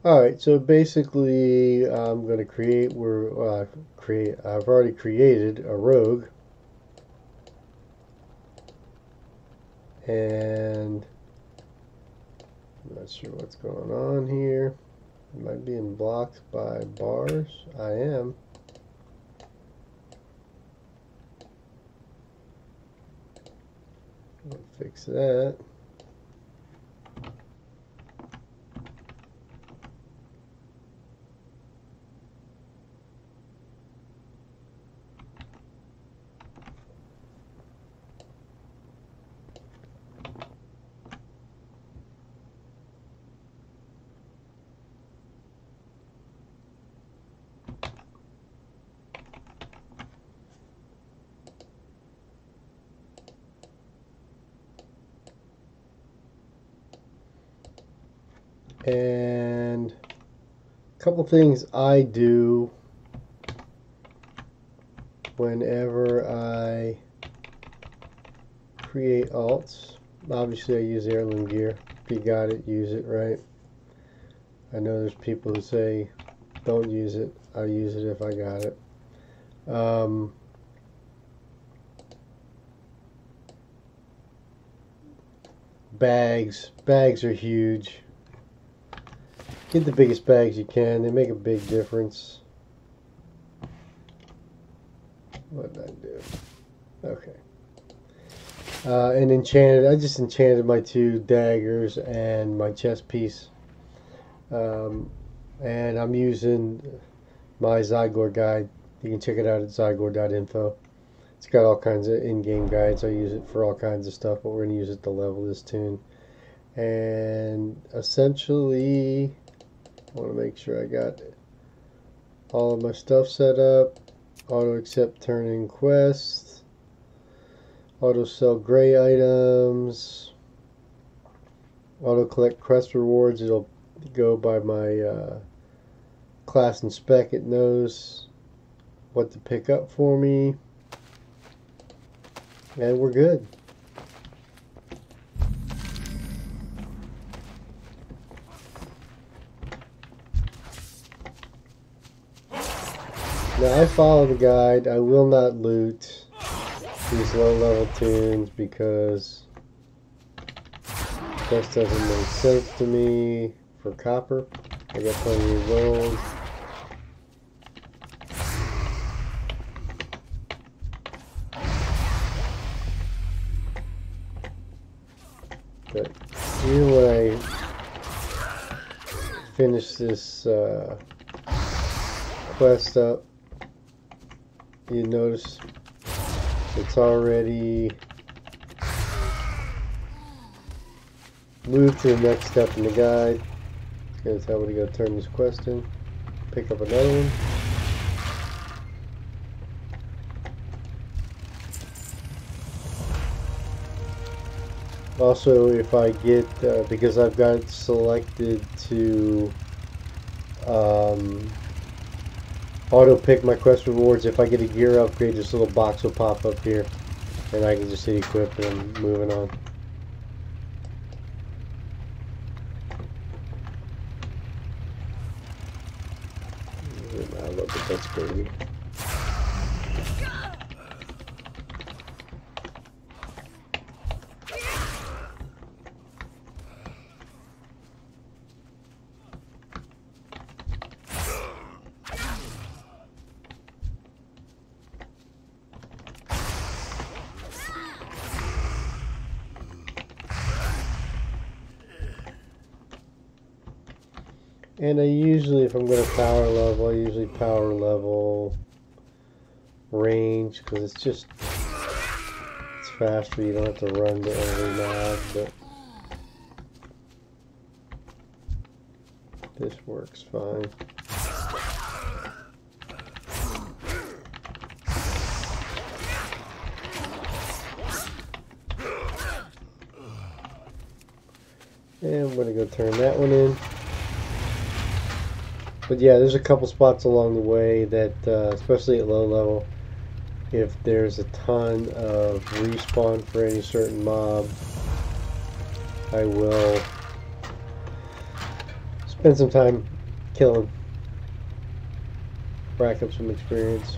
Alright, so basically I'm going to create, I've already created a rogue, and I'm not sure what's going on here. Am I being blocked by bars? I am. I'll fix that. And a couple things I do whenever I create alts. Obviously I use heirloom gear. If you got it, use it, right? I know there's people who say don't use it. I use it if I got it. Bags are huge. Get the biggest bags you can. They make a big difference. What did I do? Okay. And enchanted. I just enchanted my 2 daggers and my chest piece. And I'm using my Zygor guide. You can check it out at zygor.info. It's got all kinds of in-game guides. I use it for all kinds of stuff, but we're going to use it to level this toon. And essentially, I want to make sure I got all of my stuff set up. Auto accept turn-in quests. Auto sell gray items. Auto collect quest rewards. It'll go by my class and spec. It knows what to pick up for me. And we're good. Now I follow the guide. I will not loot these low-level toons because this doesn't make sense to me for copper. I got plenty of gold. But even when I finish this quest up, you notice it's already moved to the next step in the guide. It's going to tell me to go turn this quest in, pick up another one. Also, if I get, because I've got it selected to auto pick my quest rewards, if I get a gear upgrade, this little box will pop up here and I can just hit equip and I'm moving on. Look at that baby. And I usually, if I'm going to power level, I usually power level range because it's faster. You don't have to run to every mob, but this works fine. And I'm going to go turn that one in. But yeah, there's a couple spots along the way that, especially at low level, if there's a ton of respawn for any certain mob, I will spend some time kill him. Rack up some experience.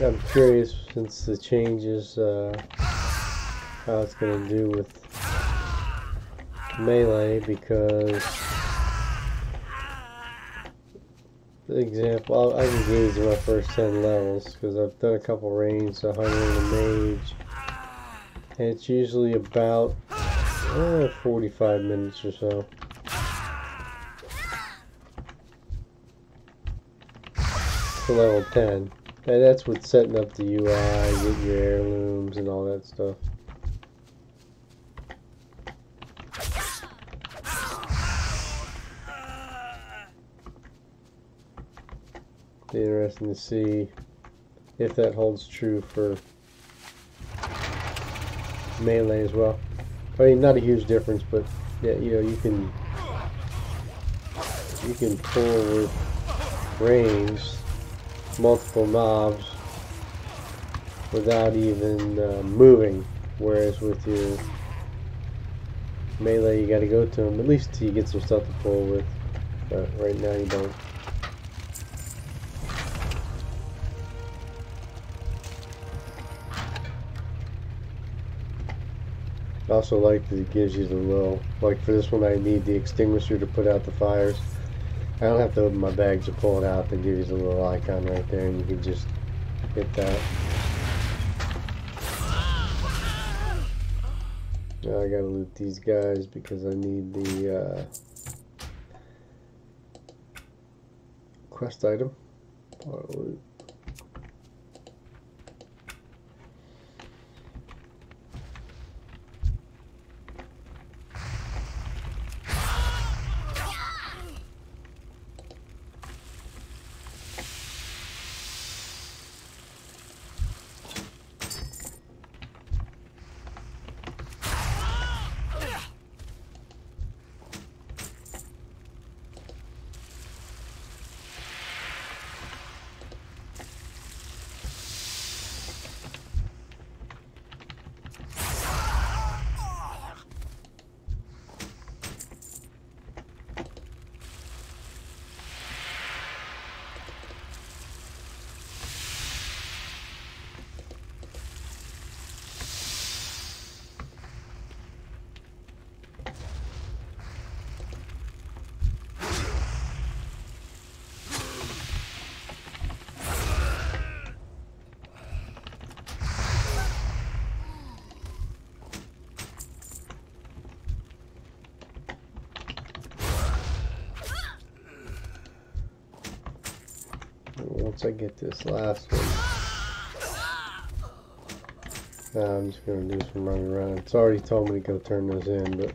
I'm curious, since the changes, how it's going to do with melee, because, for example, I can gauge my first 10 levels, because I've done a couple ranged, 100 in a mage, and it's usually about 45 minutes or so. To level 10. And that's with setting up the UI, getting your heirlooms and all that stuff. Be interesting to see if that holds true for melee as well. I mean, not a huge difference, but yeah, you know, you can pull with range multiple mobs without even moving, whereas with your melee you got to go to them at least till you get some stuff to pull with, but right now you don't. I also like that it gives you the little, like for this one I need the extinguisher to put out the fires. I don't have to open my bag to pull it out. They give you the little icon right there, and you can just hit that. Now I gotta loot these guys because I need the quest item. Loot. Once I get this last one, I'm just going to do some running around. It's already told me to go turn those in, but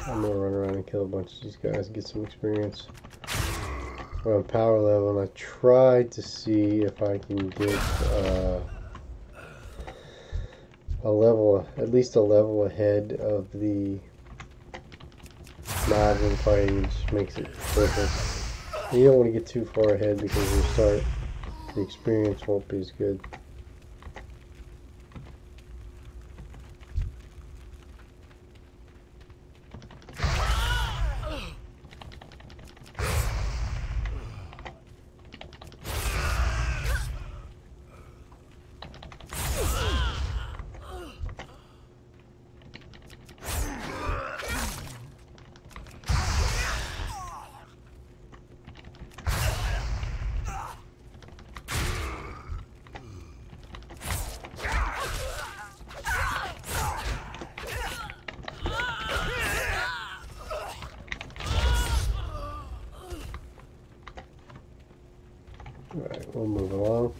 I'm going to run around and kill a bunch of these guys and get some experience. We're on power level, and I tried to see if I can get a level, at least a level ahead of the mobs in fighting, which makes it perfect. You don't want to get too far ahead because the experience won't be as good. move along.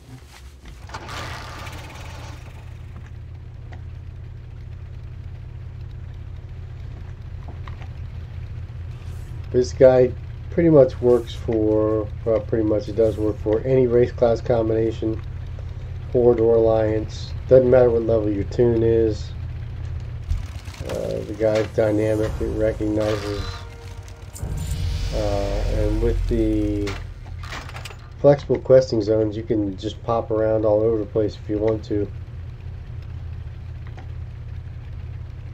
This guy pretty much works for, well, pretty much it does work for any race class combination, Horde or Alliance. Doesn't matter what level your toon is. The guide's dynamic, it recognizes. And with the flexible questing zones, you can just pop around all over the place if you want to.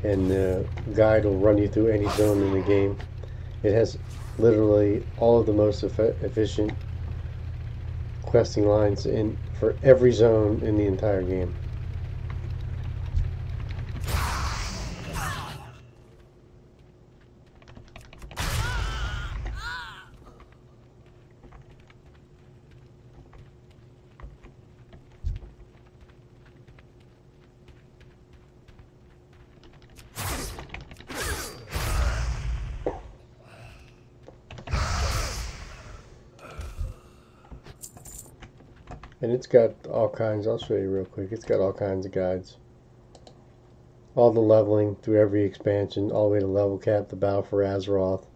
And the guide will run you through any zone in the game. It has literally all of the most efficient questing lines in for every zone in the entire game. And it's got all kinds, I'll show you real quick, it's got all kinds of guides. All the leveling through every expansion, all the way to level cap, the Battle for Azeroth,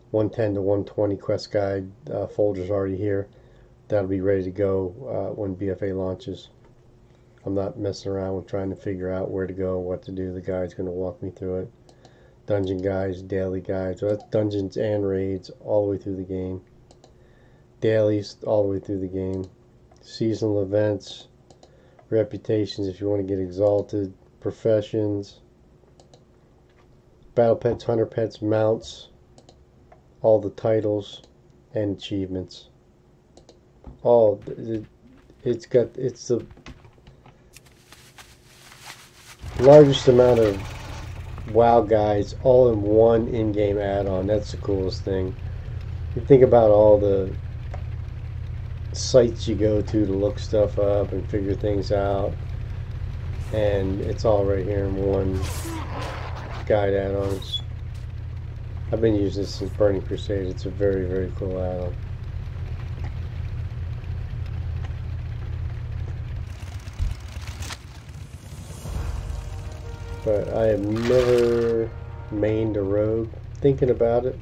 110 to 120 quest guide folder's already here. That'll be ready to go when BFA launches. I'm not messing around with trying to figure out where to go, what to do. The guide's going to walk me through it. Dungeon guides, daily guides, so that's dungeons and raids all the way through the game. Dailies all the way through the game. Seasonal events, reputations if you want to get exalted, professions, battle pets, hunter pets, mounts, all the titles and achievements. It's the largest amount of WoW guides all in one in-game add-on. That's the coolest thing. You think about all the sites you go to look stuff up and figure things out, and it's all right here in one guide add-ons. I've been using this since Burning Crusade. It's a very, very cool add-on. But I have never mained a rogue. Thinking about it.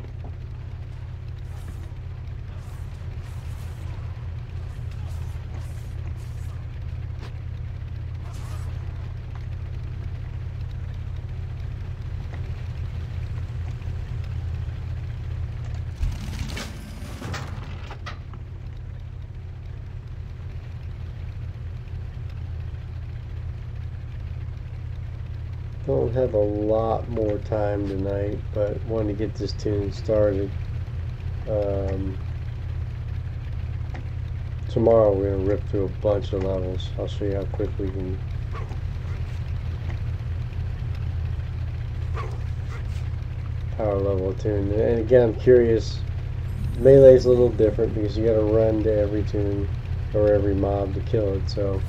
Don't have a lot more time tonight, but wanted to get this toon started. Tomorrow we're going to rip through a bunch of levels. I'll show you how quick we can power level a toon. And again, I'm curious, melee's a little different because you got to run to every toon or every mob to kill it, so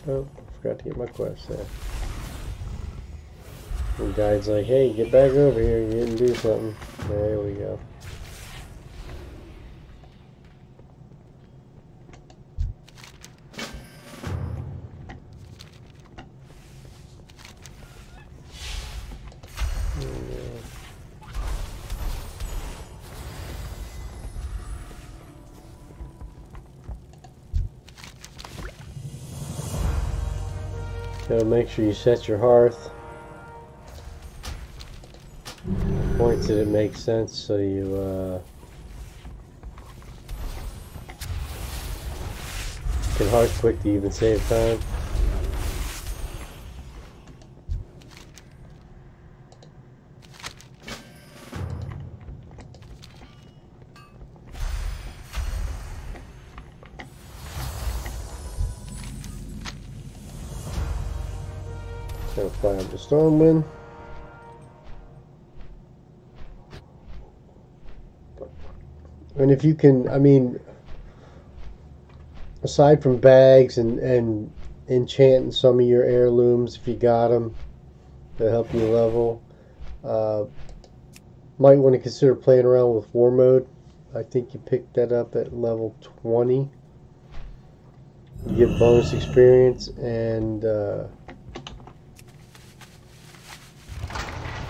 oh, forgot to get my quest there. And guide's like, hey, get back over here, you didn't do something. There we go. Gotta make sure you set your hearth. Points that it makes sense so you can hearth quick to even save time. Gonna fire up the Stormwind. And if you can, I mean, aside from bags and enchanting some of your heirlooms, if you got them, to help you level, might want to consider playing around with war mode. I think you picked that up at level 20. You get bonus experience, and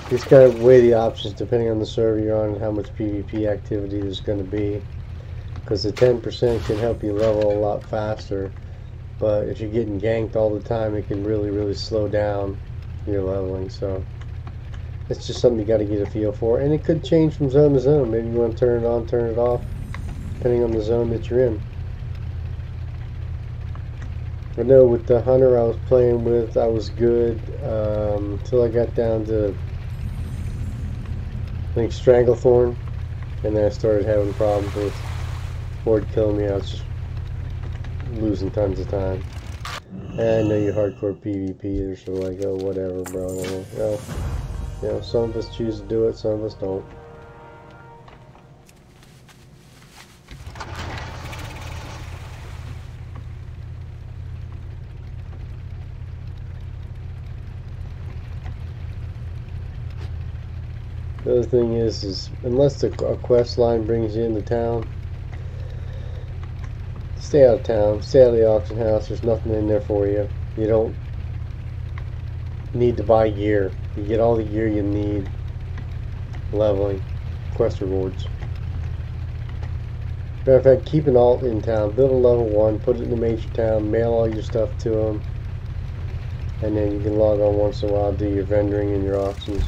just gotta weigh the options depending on the server you're on and how much PvP activity there's going to be. Because the 10% can help you level a lot faster, but if you're getting ganked all the time, it can really slow down your leveling. So it's just something you got to get a feel for, and it could change from zone to zone. Maybe you want to turn it on, turn it off, depending on the zone that you're in. I know with the hunter I was playing with, I was good until I got down to, I think, Stranglethorn, and then I started having problems with Horde killing me. I was just losing tons of time. And I know you hardcore PvPers are like, oh, whatever, bro. Well, you know, some of us choose to do it, some of us don't. The other thing is unless a quest line brings you into town, stay out of town, stay out of the auction house. There's nothing in there for you. You don't need to buy gear. You get all the gear you need leveling quest rewards. Matter of fact, keep an alt in town, build a level 1, put it in the major town, mail all your stuff to them, and then you can log on once in a while, do your vendoring and your auctions.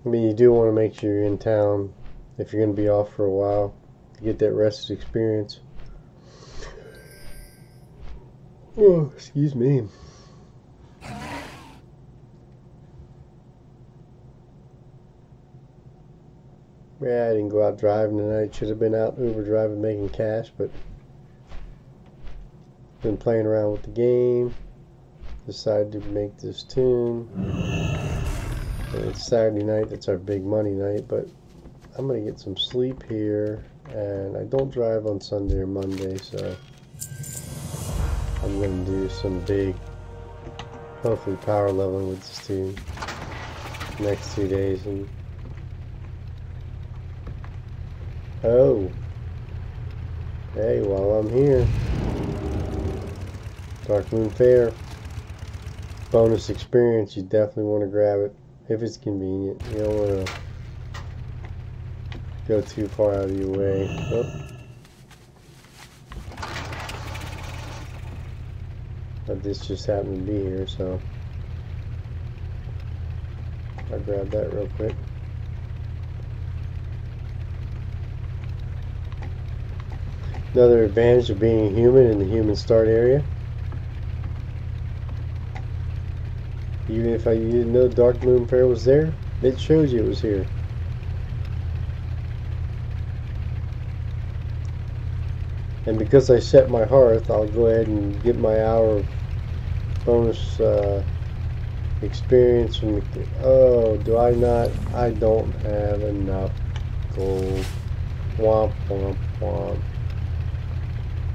I mean, you do want to make sure you're in town if you're going to be off for a while to get that rested experience. Oh, excuse me. Yeah, I didn't go out driving tonight. Should have been out Uber driving making cash, but been playing around with the game. Decided to make this tune. And it's Saturday night, that's our big money night, but I'm going to get some sleep here, and I don't drive on Sunday or Monday, so I'm going to do some big, hopefully power leveling with this tune next 2 days. And oh, hey, while I'm here, Dark Moon Fair, bonus experience, you definitely want to grab it. If it's convenient, you don't want to go too far out of your way. Oh. But this just happened to be here, so I'll grab that real quick. Another advantage of being a human in the human start area. Even if you didn't know Dark Moon Fair was there, it shows you it was here. And because I set my hearth, I'll go ahead and get my hour of bonus experience from the... Oh, do I not? I don't have enough gold. Womp, womp, womp.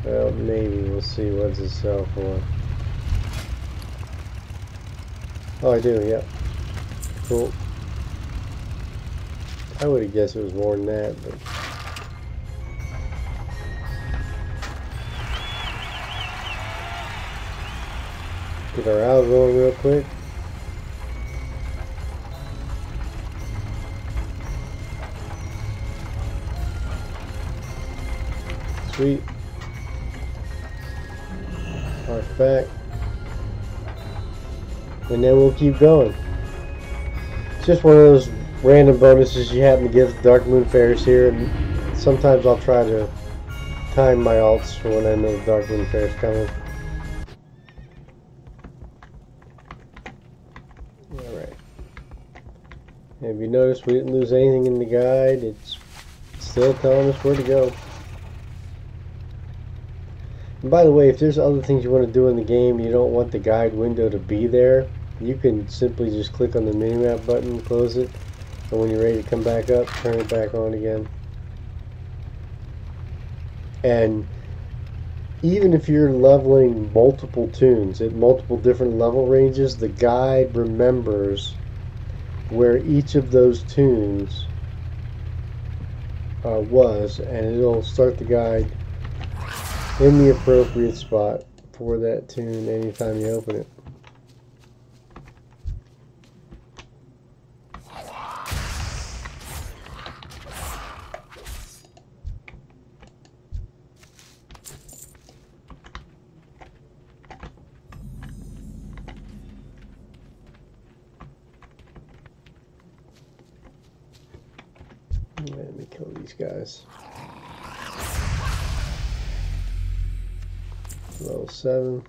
Well, maybe we'll see what does it sell for. Oh, I do, yep. Cool. I would have guessed it was more than that, but... Get our owl going real quick. Sweet. March back. And then we'll keep going. It's just one of those random bonuses you happen to get at Dark Moon Fairs here, and sometimes I'll try to time my alts for when I know the Dark Moon Fair is coming. Alright. Have you noticed we didn't lose anything in the guide? It's still telling us where to go. And by the way, if there's other things you want to do in the game and you don't want the guide window to be there, you can simply just click on the minimap button, close it, and when you're ready to come back up, turn it back on again. And even if you're leveling multiple toons at multiple different level ranges, the guide remembers where each of those toons was, and it'll start the guide in the appropriate spot for that toon anytime you open it. Let me kill these guys. Level 7.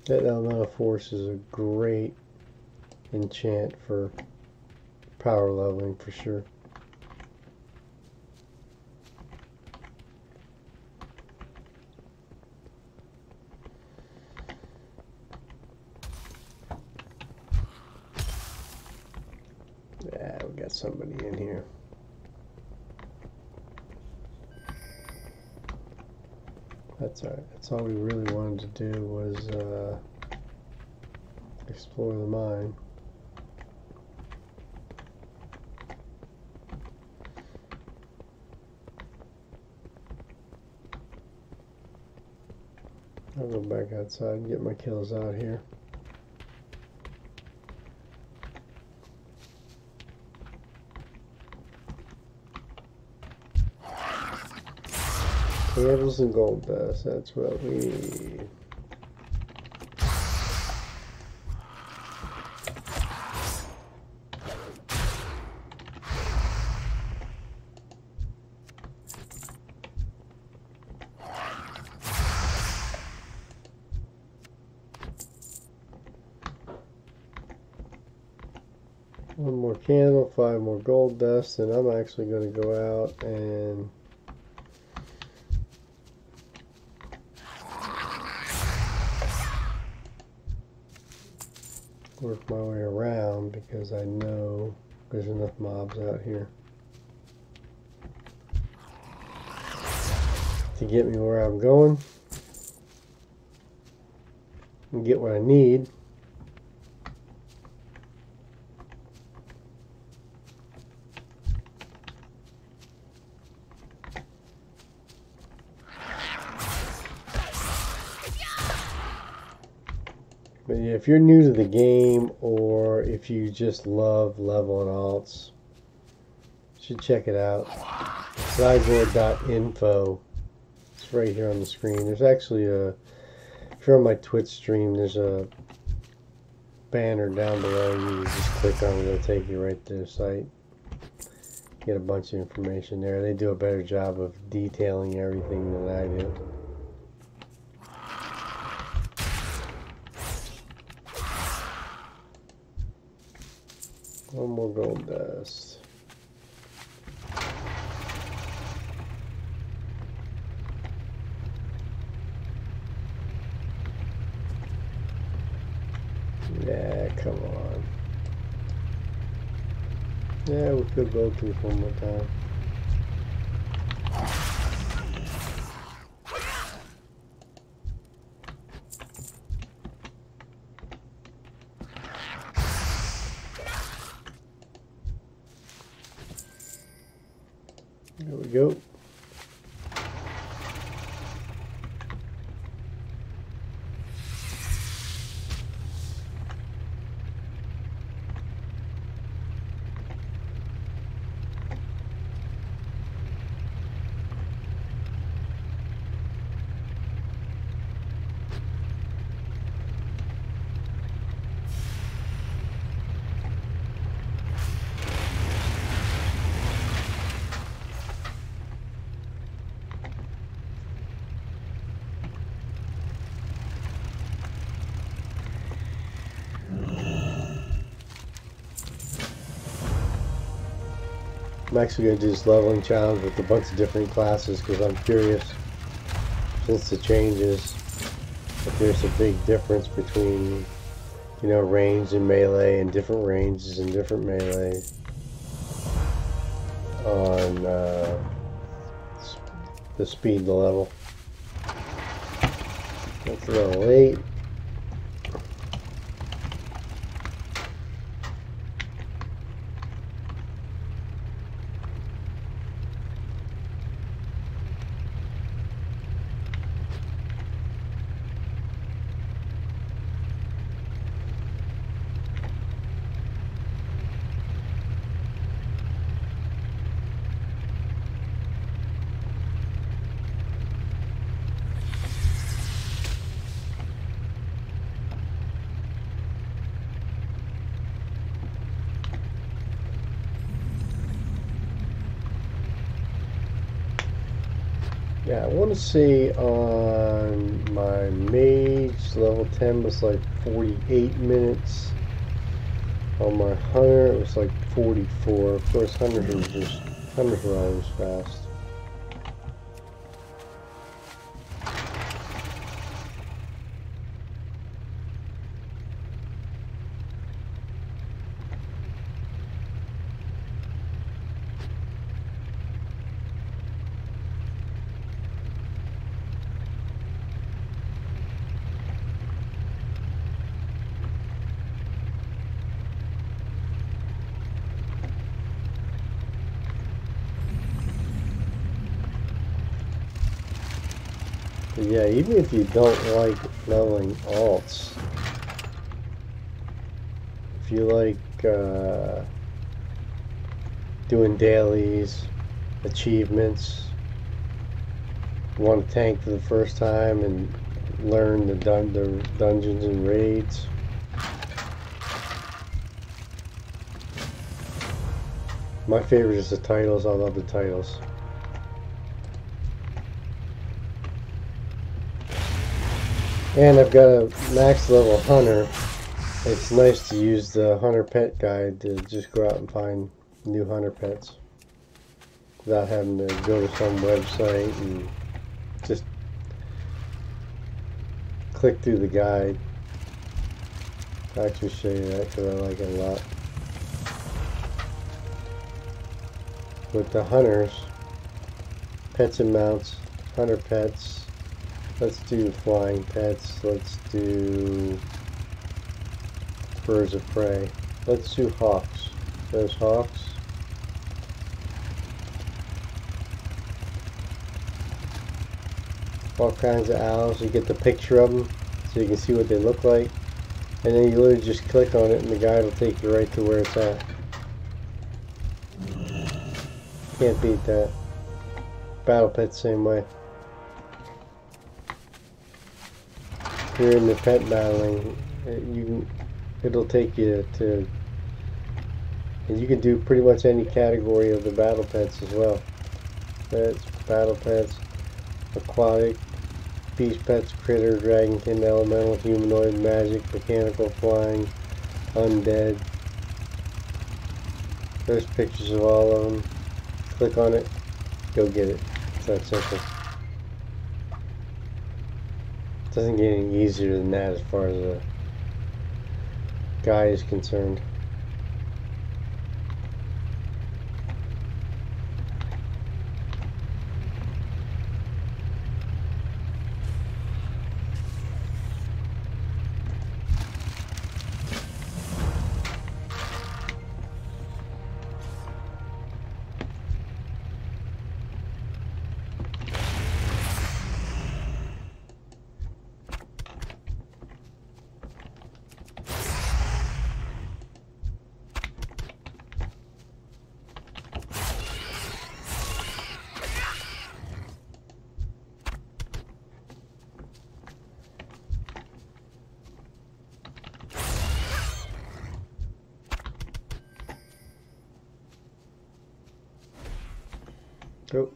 That elemental force is a great enchant for power leveling for sure. Yeah, we got somebody in here. That's alright. That's all we really wanted to do was explore the mine. I'll go back outside and get my kills out here. Candles and gold dust, that's what we need. One more candle, 5 more gold dust, and I'm actually going to go out and work my way around because I know there's enough mobs out here to get me where I'm going and get what I need. But yeah, if you're new to the game or if you just love leveling alts, you should check it out. Zygor.info. It's right here on the screen. There's actually a, if you're on my Twitch stream, there's a banner down below. You just click on it, it'll take you right to their site. Get a bunch of information there. They do a better job of detailing everything than I do. One more gold dust. Yeah, come on. Yeah, we could go through one more time. There we go. I'm actually going to do this leveling challenge with a bunch of different classes because I'm curious, since the changes, if there's a big difference between, you know, range and melee, and different ranges and different melee on the speed of the level. That's level 8. Yeah, I want to say on my mage level 10 was like 48 minutes. On my hunter it was like 44. Of course, hunters were always fast. But yeah, even if you don't like leveling alts, if you like doing dailies, achievements, want to tank for the first time and learn the dungeons and raids, my favorite is the titles. I love the titles. And I've got a max level hunter. It's nice to use the hunter pet guide to just go out and find new hunter pets without having to go to some website and just click through the guide. I'll actually show you that because I like it a lot. With the hunters, pets and mounts, hunter pets. Let's do flying pets. Let's do birds of prey. Let's do hawks. Those hawks. All kinds of owls. You get the picture of them so you can see what they look like. And then you literally just click on it and the guide will take you right to where it's at. Can't beat that. Battle pets same way. If you're in the pet battling, it'll take you to, and you can do pretty much any category of the battle pets as well. Pets, battle pets, aquatic, beast pets, critter, dragonkin, elemental, humanoid, magic, mechanical, flying, undead. There's pictures of all of them. Click on it, go get it. It's that simple. Doesn't get any easier than that as far as the guy is concerned. Oh,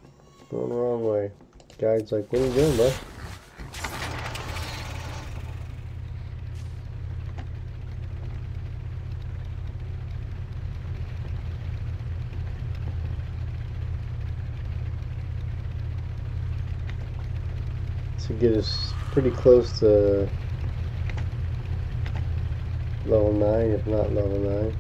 going the wrong way. Guide's like, what are you doing, bud? to get us pretty close to level 9, if not level 9.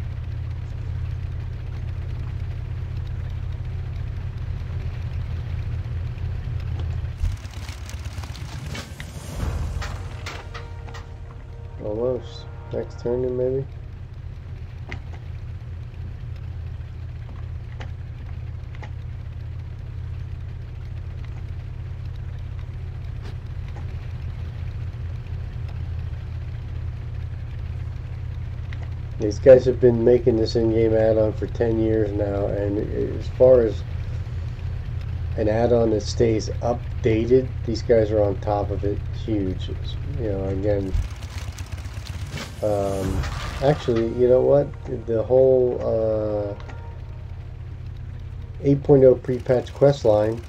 Almost. Next turn then maybe? These guys have been making this in-game add-on for 10 years now, and as far as an add-on that stays updated, these guys are on top of it. Huge. You know, again, actually, you know what? The whole 8.0 pre-patch quest line,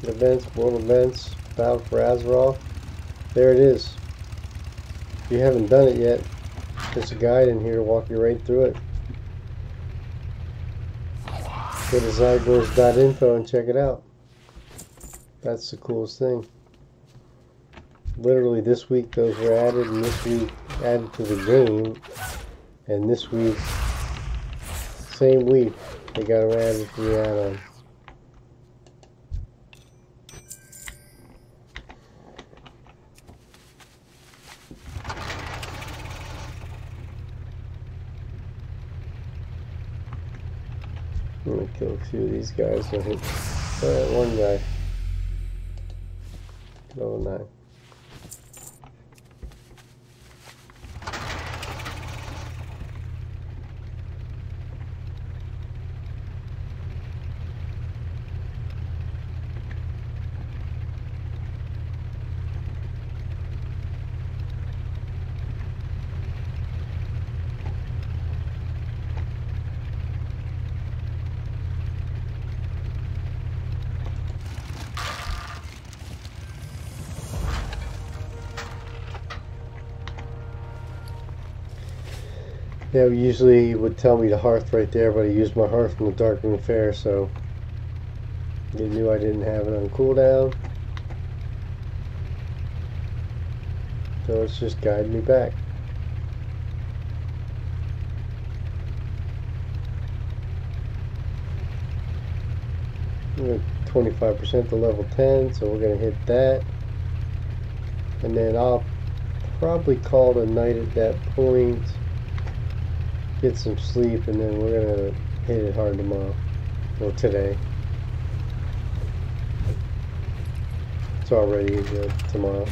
events, world events, battle for Azeroth, there it is. If you haven't done it yet, there's a guide in here to walk you right through it. Go to zygors.info and check it out. That's the coolest thing. Literally this week those were added, and this week added to the game, and this week, same week, they got them added to the add-on. I'm gonna kill a few of these guys. I hit one guy. Level 9. Yeah, usually it would tell me the hearth right there, but I used my hearth from the Darkroom Fair, so they knew I didn't have it on cooldown. So it's just guiding me back. We're 25% to level 10, so we're going to hit that. And then I'll probably call it a night at that point. Get some sleep, and then we're gonna hit it hard tomorrow, or today. It's already tomorrow.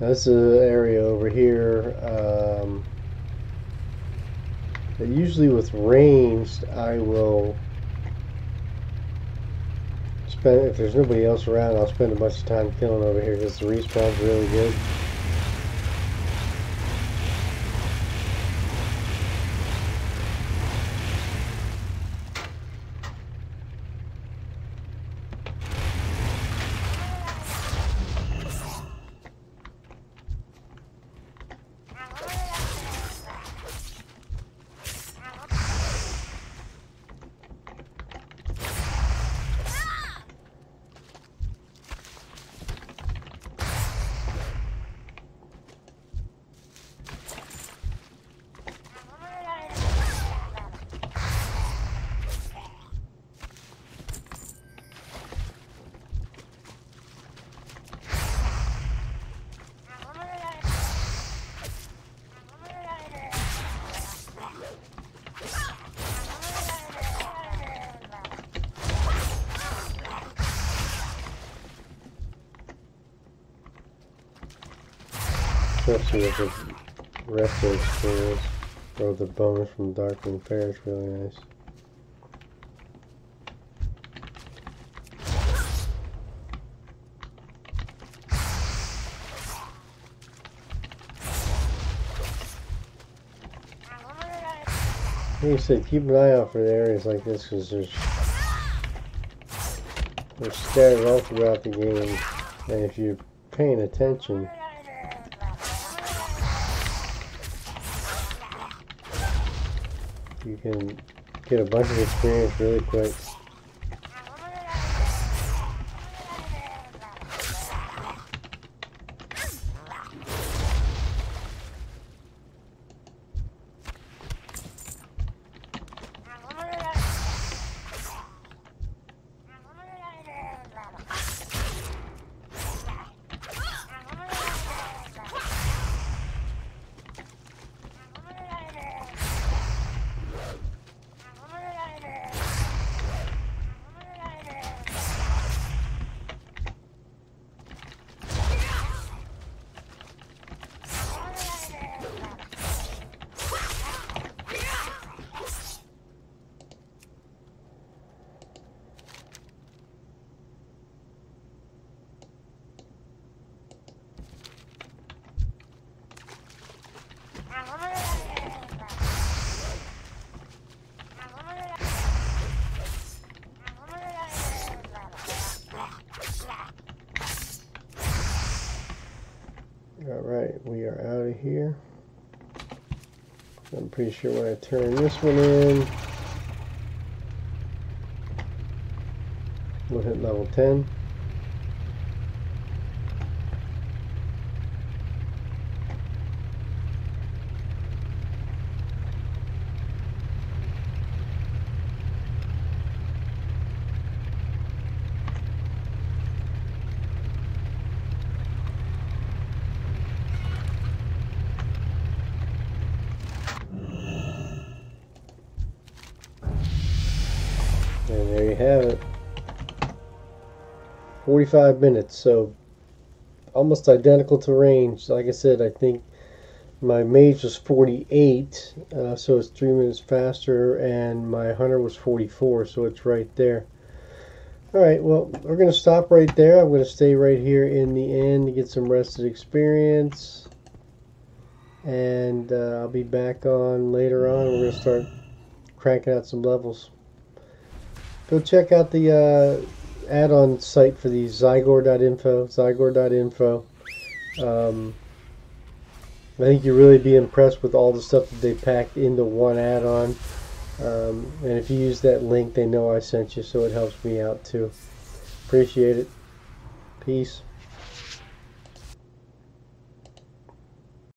This is an area over here that usually with ranged I will spend, if there's nobody else around, I'll spend a bunch of time killing over here because the respawn's really good. Especially with the resto experience, or the bonus from Darkroom Fair is really nice. Like I said, keep an eye out for the areas like this because they're scattered all throughout the game, and if you're paying attention, you can get a bunch of experience really quick. Alright, we are out of here. I'm pretty sure when I turn this one in, we'll hit level 10. And there you have it. 45 minutes, so almost identical to range. Like I said, I think my mage was 48, so it's 3 minutes faster, and my hunter was 44, so it's right there. Alright, well, we're going to stop right there. I'm going to stay right here in the end to get some rested experience. And I'll be back on later on. We're going to start cranking out some levels. Go check out the add-on site for these, zygor.info. I think you'll really be impressed with all the stuff that they packed into one add-on. And if you use that link, they know I sent you, so it helps me out too. Appreciate it. Peace.